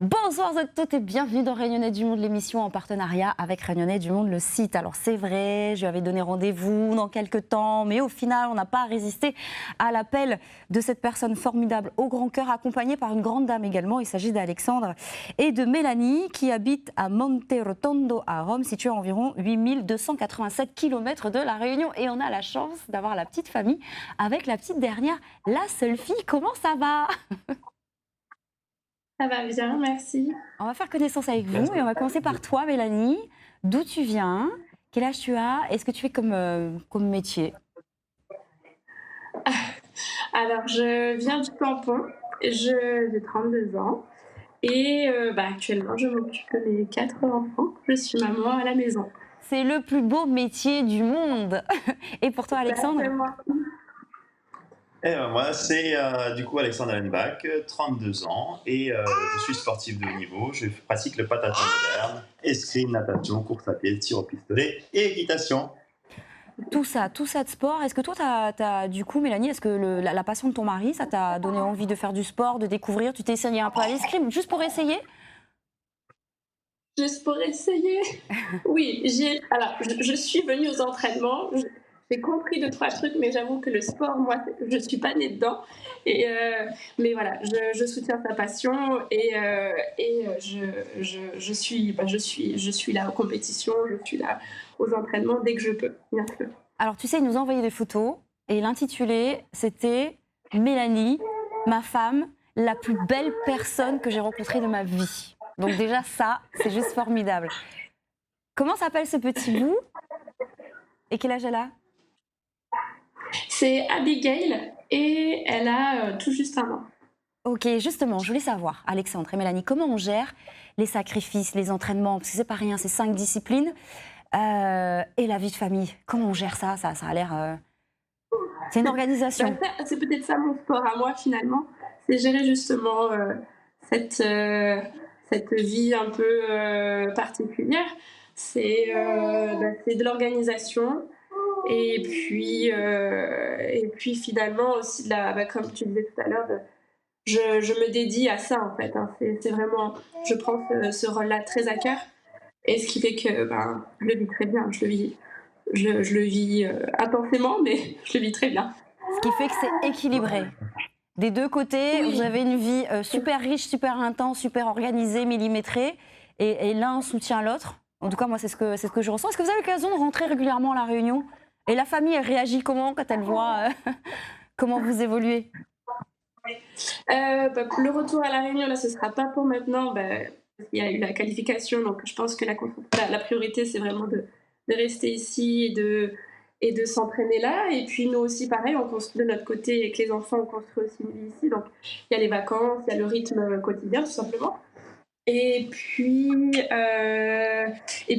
Bonsoir à toutes et bienvenue dans Rayonner du Monde, l'émission en partenariat avec Rayonner du Monde, le site. Alors c'est vrai, je lui avais donné rendez-vous dans quelques temps, mais au final on n'a pas résisté à l'appel de cette personne formidable au grand cœur, accompagnée par une grande dame également. Il s'agit d'Alexandre et de Mélanie qui habitent à Monte Rotondo à Rome, situé à environ 8287 km de La Réunion. Et on a la chance d'avoir la petite famille avec la petite dernière, la seule fille. Comment ça va ? Ça va bien, merci. On va faire connaissance avec vous et on va commencer par toi, Mélanie. D'où tu viens? Quel âge tu as? Et ce que tu fais comme métier? Alors, je viens du tampon, j'ai 32 ans et actuellement, je m'occupe de mes 4 enfants. Je suis maman à la maison. C'est le plus beau métier du monde. Et pour toi, Alexandre? Exactement. Moi, c'est du coup Alexandre Allenbach, 32 ans, et je suis sportif de haut niveau. Je pratique le patatin moderne, escrime, natation, course à pied, tir au pistolet et équitation. Tout ça de sport. Est-ce que toi, du coup, Mélanie, est-ce que la passion de ton mari, ça t'a donné envie de faire du sport, de découvrir? Tu t'es essayé un peu à l'escrime, juste pour essayer? Juste pour essayer. Oui, alors, je suis venue aux entraînements. J'ai compris 2-3 trucs, mais j'avoue que le sport, moi, je ne suis pas née dedans. Mais voilà, je soutiens sa passion je suis là aux compétitions, je suis là aux entraînements dès que je peux, bien sûr. Alors, tu sais, il nous a envoyé des photos et l'intitulé, c'était « Mélanie, ma femme, la plus belle personne que j'ai rencontrée de ma vie ». Donc déjà, ça, c'est juste formidable. Comment s'appelle ce petit bout? Et quel âge elle a? C'est Abigail et elle a tout juste 1 an. Ok, justement, je voulais savoir, Alexandre et Mélanie, comment on gère les sacrifices, les entraînements, parce que c'est pas rien, c'est 5 disciplines, et la vie de famille. Comment on gère ça? Ça a l'air... C'est une organisation. C'est peut-être ça mon sport à moi finalement, c'est gérer justement cette vie un peu particulière. C'est de l'organisation et puis finalement aussi comme tu disais tout à l'heure, je me dédie à ça en fait. Hein. C'est vraiment, je prends ce rôle-là très à cœur et ce qui fait que je le vis très bien, je le vis intensément, mais je le vis très bien. Ce qui fait que c'est équilibré. Des deux côtés, oui. Vous avez une vie super riche, super intense, super organisée, millimétrée, et l'un soutient l'autre. En tout cas, moi, c'est ce que je ressens. Est-ce que vous avez l'occasion de rentrer régulièrement à La Réunion? Et la famille, elle réagit comment quand elle voit comment vous évoluez? Le retour à La Réunion, là, ce ne sera pas pour maintenant. Il y a eu la qualification, donc je pense que la priorité, c'est vraiment de rester ici et de s'entraîner là. Et puis nous aussi, pareil, on construit de notre côté avec les enfants, on construit aussi une vie ici. Donc il y a les vacances, il y a le rythme quotidien, tout simplement. Et puis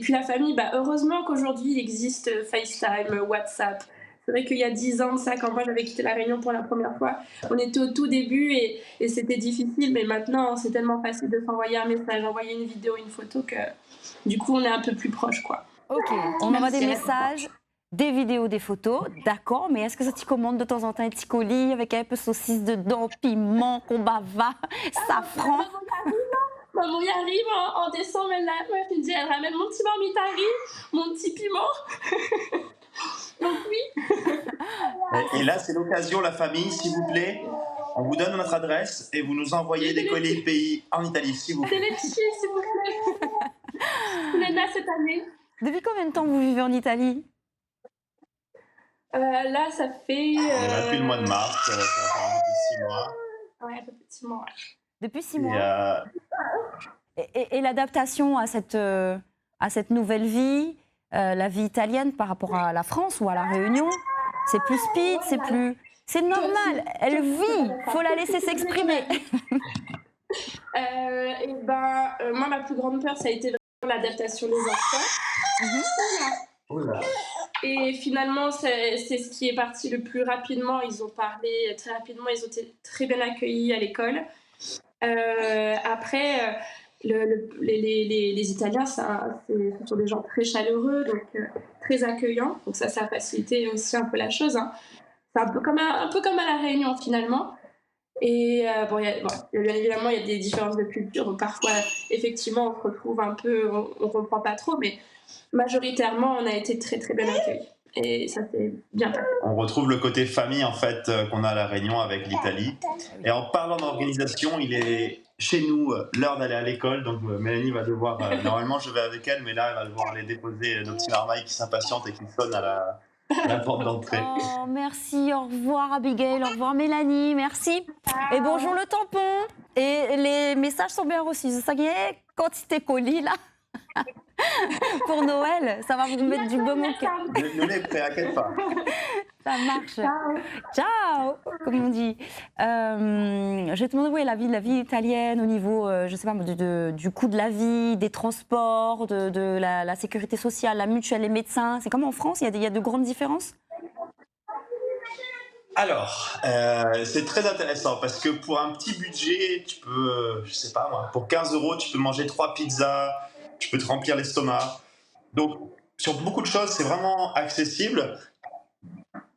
la famille, heureusement qu'aujourd'hui, il existe FaceTime, WhatsApp. C'est vrai qu'il y a 10 ans, ça, quand moi j'avais quitté La Réunion pour la première fois, on était au tout début et c'était difficile, mais maintenant c'est tellement facile de s'envoyer un message, envoyer une vidéo, une photo que du coup on est un peu plus proche, quoi. Ok, on envoie des messages, des vidéos, des photos, d'accord, mais est-ce que ça t'y commande de temps en temps un petit colis avec un peu saucisse dedans, piment, combava, safran? Maman y arrive en décembre, elle me dit, elle ramène mon petit marmitari, mon petit piment. Donc oui. Et là, c'est l'occasion, la famille, s'il vous plaît. On vous donne notre adresse et vous nous envoyez des colis pays en Italie, s'il vous plaît. Des letchis, s'il vous plaît. Lena, cette année. Depuis combien de temps vous vivez en Italie? Là, ça fait... Depuis le mois de mars, ça va faire un peu plus de 6 mois. Ouais, un peu plus de 6 mois, ouais. Depuis 6 mois. Et l'adaptation à cette nouvelle vie, la vie italienne par rapport à la France ou à La Réunion, c'est plus speed, c'est normal, elle vit, faut la laisser s'exprimer. Moi, ma plus grande peur, ça a été vraiment l'adaptation des enfants. Et finalement, c'est ce qui est parti le plus rapidement. Ils ont parlé très rapidement, ils ont été très bien accueillis à l'école. Après, les Italiens, ce sont des gens très chaleureux, donc très accueillants. Donc ça a facilité aussi un peu la chose. Hein. C'est un peu comme à La Réunion finalement. Et bon, bien évidemment, il y a des différences de culture. Donc parfois, effectivement, on se retrouve un peu, on comprend pas trop, mais majoritairement, on a été très très bien accueillis. Et ça s'est bien passé. On retrouve le côté famille en fait qu'on a à La Réunion avec l'Italie. Et en parlant d'organisation, il est chez nous l'heure d'aller à l'école, donc Mélanie va devoir, normalement je vais avec elle, mais là elle va devoir aller déposer nos petits marmailles qui s'impatientent et qui sonnent à la porte d'entrée. Oh, merci, au revoir Abigail, au revoir Mélanie, merci. Et bonjour le tampon. Et les messages sont bien reçus. Ça y est, quantité colis là. Pour Noël, ça va vous mettre du baume au cœur. Nous les prêts, inquiète pas. Ça marche. Ciao, comme on dit. Je vais te demander, oui, la vie italienne au niveau, je sais pas, du coût de la vie, des transports, de la sécurité sociale, la mutuelle, les médecins. C'est comme en France, il y a de grandes différences? Alors, c'est très intéressant parce que pour un petit budget, tu peux, je sais pas moi, pour 15 euros, tu peux manger 3 pizzas, tu peux te remplir l'estomac. Donc, sur beaucoup de choses, c'est vraiment accessible.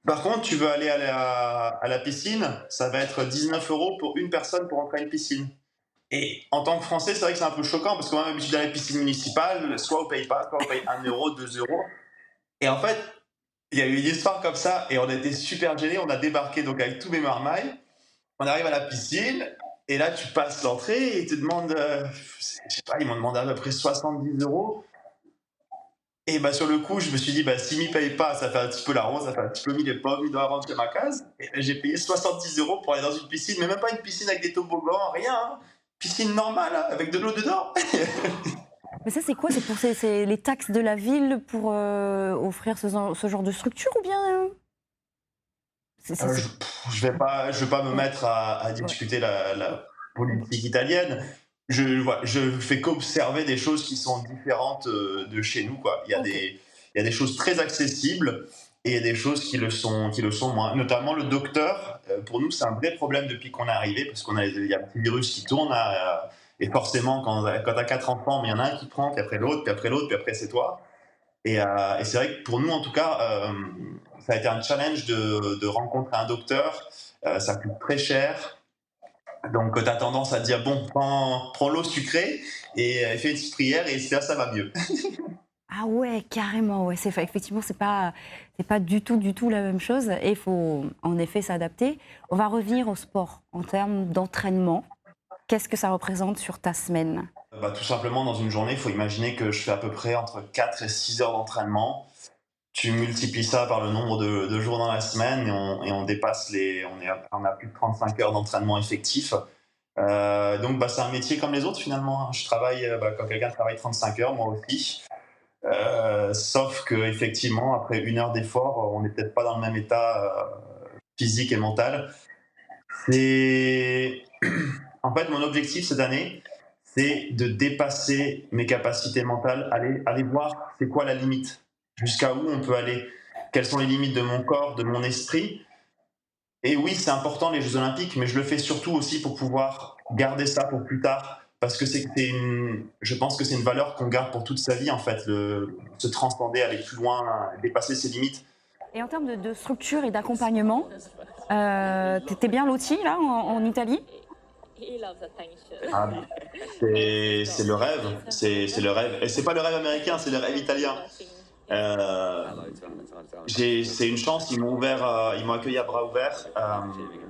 Par contre, tu veux aller à la piscine, ça va être 19 euros pour une personne pour entrer à une piscine. Et en tant que Français, c'est vrai que c'est un peu choquant parce qu'on a l'habitude d'aller à la piscine municipale, soit on paye pas, soit on paye 1 euro, 2 euros. Et en fait, il y a eu une histoire comme ça et on a été super gênés. On a débarqué donc avec tous mes marmailles. On arrive à la piscine et là, tu passes l'entrée et ils te demandent, je sais pas, ils m'ont demandé à peu près 70 euros. Et bah, sur le coup, je me suis dit, bah, s'ils m'y payent pas, ça fait un petit peu la honte, ça fait un petit peu mille et pauvres, ils doivent rentrer ma case. Et j'ai payé 70 euros pour aller dans une piscine, mais même pas une piscine avec des toboggans, rien. Hein. Piscine normale, hein, avec de l'eau dedans. Mais ça, c'est quoi? C'est les taxes de la ville pour offrir ce genre de structure ou bien Je vais pas me mettre à discuter la politique italienne. Je fais qu'observer des choses qui sont différentes de chez nous, quoi. Il y a des choses très accessibles et il y a des choses qui le sont moins. Notamment le docteur, pour nous, c'est un vrai problème depuis qu'on est arrivé parce il y a un petit virus qui tourne et forcément, quand tu as 4 enfants, il y en a un qui prend, puis après l'autre, puis après l'autre, puis après c'est toi. Et c'est vrai que pour nous, en tout cas, ça a été un challenge de rencontrer un docteur. Ça coûte très cher. Donc, tu as tendance à te dire, bon, prends l'eau sucrée et fais une petite prière et ça va mieux. Ah ouais, carrément, ouais. Effectivement, c'est pas du tout la même chose et il faut en effet s'adapter. On va revenir au sport en termes d'entraînement. Qu'est-ce que ça représente sur ta semaine? Bah, tout simplement, dans une journée, il faut imaginer que je fais à peu près entre 4 et 6 heures d'entraînement. Tu multiplies ça par le nombre de jours dans la semaine et on dépasse on a plus de 35 heures d'entraînement effectif. Donc, bah, c'est un métier comme les autres finalement. Hein. Je travaille, quand quelqu'un travaille 35 heures, moi aussi. Sauf que effectivement, après 1 heure d'effort, on n'est peut-être pas dans le même état physique et mental. C'est en fait mon objectif cette année, c'est de dépasser mes capacités mentales, aller voir c'est quoi la limite, jusqu'à où on peut aller, quelles sont les limites de mon corps, de mon esprit. Et oui, c'est important les Jeux Olympiques, mais je le fais surtout aussi pour pouvoir garder ça pour plus tard, parce que je pense que c'est une valeur qu'on garde pour toute sa vie en fait, se transcender, aller plus loin, dépasser ses limites. Et en termes de structure et d'accompagnement, t'étais bien loti là en Italie? Ah, c'est le rêve, c'est le rêve. Et c'est pas le rêve américain, c'est le rêve italien. Euh, c'est une chance, ils m'ont accueilli à bras ouverts.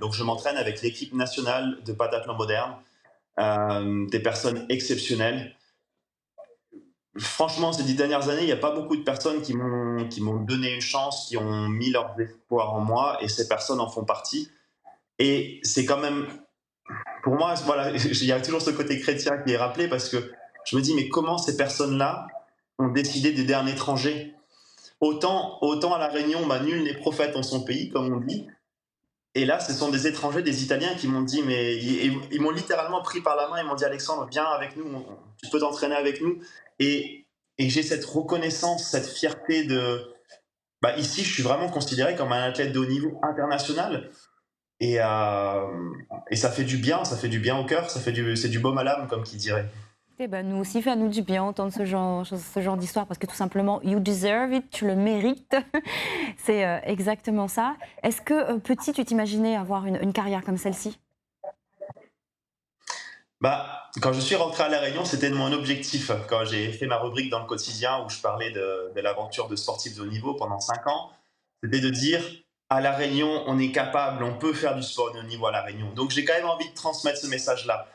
Donc je m'entraîne avec l'équipe nationale de pentathlon moderne, des personnes exceptionnelles. Franchement, ces 10 dernières années, il n'y a pas beaucoup de personnes qui m'ont donné une chance, qui ont mis leurs espoirs en moi, et ces personnes en font partie. Et c'est quand même, pour moi, voilà, il y a toujours ce côté chrétien qui est rappelé parce que je me dis, mais comment ces personnes-là ont décidé d'aider un étranger? Autant à La Réunion, bah, nul n'est prophète en son pays, comme on dit. Et là, ce sont des étrangers, des Italiens qui m'ont dit, mais ils m'ont littéralement pris par la main, ils m'ont dit, Alexandre, viens avec nous, tu peux t'entraîner avec nous. Et j'ai cette reconnaissance, cette fierté bah, ici, je suis vraiment considéré comme un athlète de haut niveau international. Et ça fait du bien au cœur, c'est du baume à l'âme, comme qui dirait. Eh ben, nous aussi, fait nous du bien entendre ce genre d'histoire parce que tout simplement, you deserve it, tu le mérites. C'est exactement ça. Est-ce que petit, tu t'imaginais avoir une carrière comme celle-ci? Quand je suis rentré à La Réunion, c'était mon objectif. Quand j'ai fait ma rubrique dans le quotidien où je parlais de l'aventure de sportifs de haut niveau pendant 5 ans, c'était de dire à La Réunion, on est capable, on peut faire du sport de haut niveau à La Réunion. Donc j'ai quand même envie de transmettre ce message-là.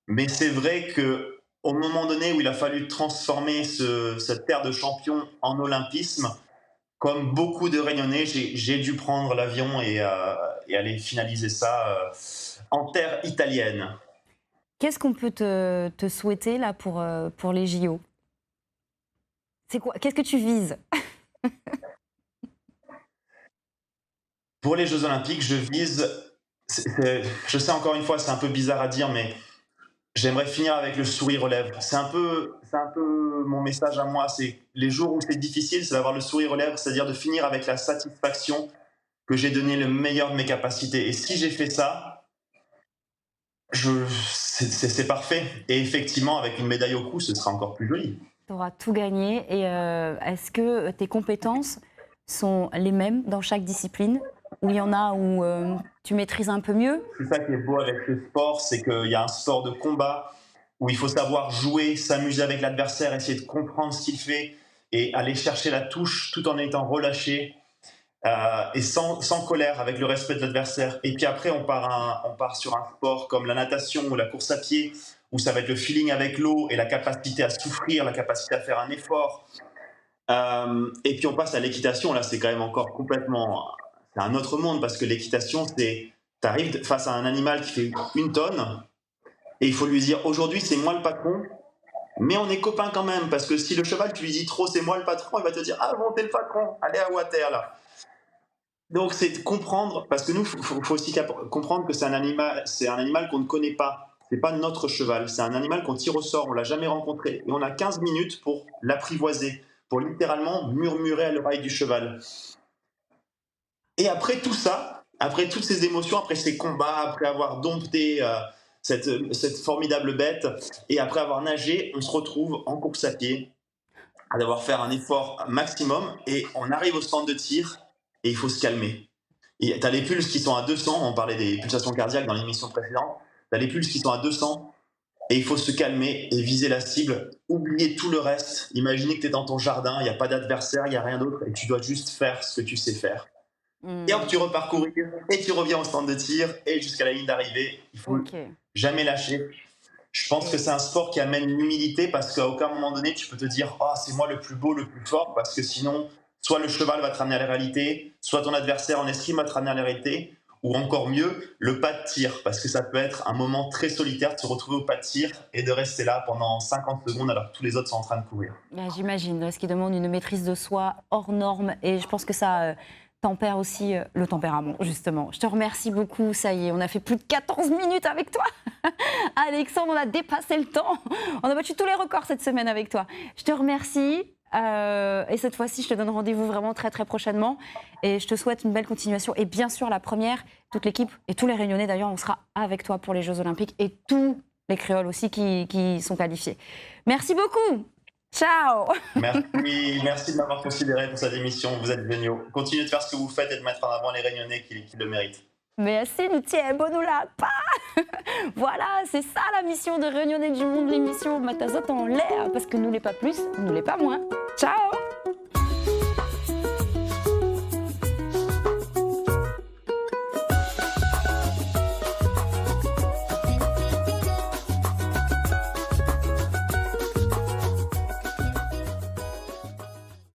Mais c'est vrai que au moment donné où il a fallu transformer cette terre de champion en olympisme, comme beaucoup de Réunionnais, j'ai dû prendre l'avion et aller finaliser ça en terre italienne. Qu'est-ce qu'on peut te souhaiter là pour les JO? C'est quoi? Qu'est-ce que tu vises? Pour les Jeux Olympiques, je vise. Je sais encore une fois, c'est un peu bizarre à dire, mais j'aimerais finir avec le sourire aux lèvres. C'est un peu mon message à moi. C'est les jours où c'est difficile, c'est d'avoir le sourire aux lèvres, c'est-à-dire de finir avec la satisfaction que j'ai donné le meilleur de mes capacités. Et si j'ai fait ça, c'est parfait. Et effectivement, avec une médaille au cou, ce sera encore plus joli. Tu auras tout gagné. Et est-ce que tes compétences sont les mêmes dans chaque discipline? Ou il y en a où tu maîtrises un peu mieux? C'est ça qui est beau avec le sport, c'est qu'il y a un sport de combat où il faut savoir jouer, s'amuser avec l'adversaire, essayer de comprendre ce qu'il fait et aller chercher la touche tout en étant relâché et sans colère, avec le respect de l'adversaire. Et puis après, on part sur un sport comme la natation ou la course à pied, où ça va être le feeling avec l'eau et la capacité à souffrir, la capacité à faire un effort. Et puis on passe à l'équitation, là c'est quand même encore complètement... C'est un autre monde parce que l'équitation, c'est... Tu arrives face à un animal qui fait 1 tonne et il faut lui dire aujourd'hui c'est moi le patron, mais on est copains quand même parce que si le cheval tu lui dis trop c'est moi le patron, il va te dire ah bon t'es le patron, allez à water là. Donc c'est de comprendre, parce que nous faut aussi comprendre que c'est un animal qu'on ne connaît pas. C'est pas notre cheval, c'est un animal qu'on tire au sort, on l'a jamais rencontré et on a 15 minutes pour l'apprivoiser, pour littéralement murmurer à l'oreille du cheval. Et après tout ça, après toutes ces émotions, après ces combats, après avoir dompté cette formidable bête, et après avoir nagé, on se retrouve en course à pied, à devoir faire un effort maximum, et on arrive au stand de tir, et il faut se calmer. Tu as les pulses qui sont à 200, on parlait des pulsations cardiaques dans l'émission précédente, tu as les pulses qui sont à 200, et il faut se calmer et viser la cible, oublier tout le reste. Imaginez que tu es dans ton jardin, il n'y a pas d'adversaire, il n'y a rien d'autre, et tu dois juste faire ce que tu sais faire. Et hop, tu repars courir et tu reviens au stand de tir et jusqu'à la ligne d'arrivée. Il faut jamais lâcher. Je pense que c'est un sport qui amène l'humilité parce qu'à aucun moment donné, tu peux te dire « Ah, c'est moi le plus beau, le plus fort » parce que sinon, soit le cheval va te ramener à la réalité, soit ton adversaire en escrime va te ramener à la réalité, ou encore mieux, le pas de tir, parce que ça peut être un moment très solitaire de se retrouver au pas de tir et de rester là pendant 50 secondes alors que tous les autres sont en train de courir. J'imagine, ce qui demande une maîtrise de soi hors norme et je pense que ça... tempère aussi le tempérament, justement. Je te remercie beaucoup, ça y est, on a fait plus de 14 minutes avec toi. Alexandre, on a dépassé le temps. On a battu tous les records cette semaine avec toi. Je te remercie et cette fois-ci, je te donne rendez-vous vraiment très très prochainement et je te souhaite une belle continuation. Et bien sûr, la première, toute l'équipe et tous les Réunionnais d'ailleurs, on sera avec toi pour les Jeux Olympiques et tous les Créoles aussi qui sont qualifiés. Merci beaucoup. Ciao. Merci de m'avoir considéré pour cette émission, vous êtes géniaux. Continuez de faire ce que vous faites et de mettre en avant les Réunionnais qui le méritent. Merci, nous tiens, bon nous l'a pas. Voilà, c'est ça la mission de Réunionnais du Monde, l'émission Matazot en l'air, parce que nous l'est pas plus, nous l'est pas moins. Ciao.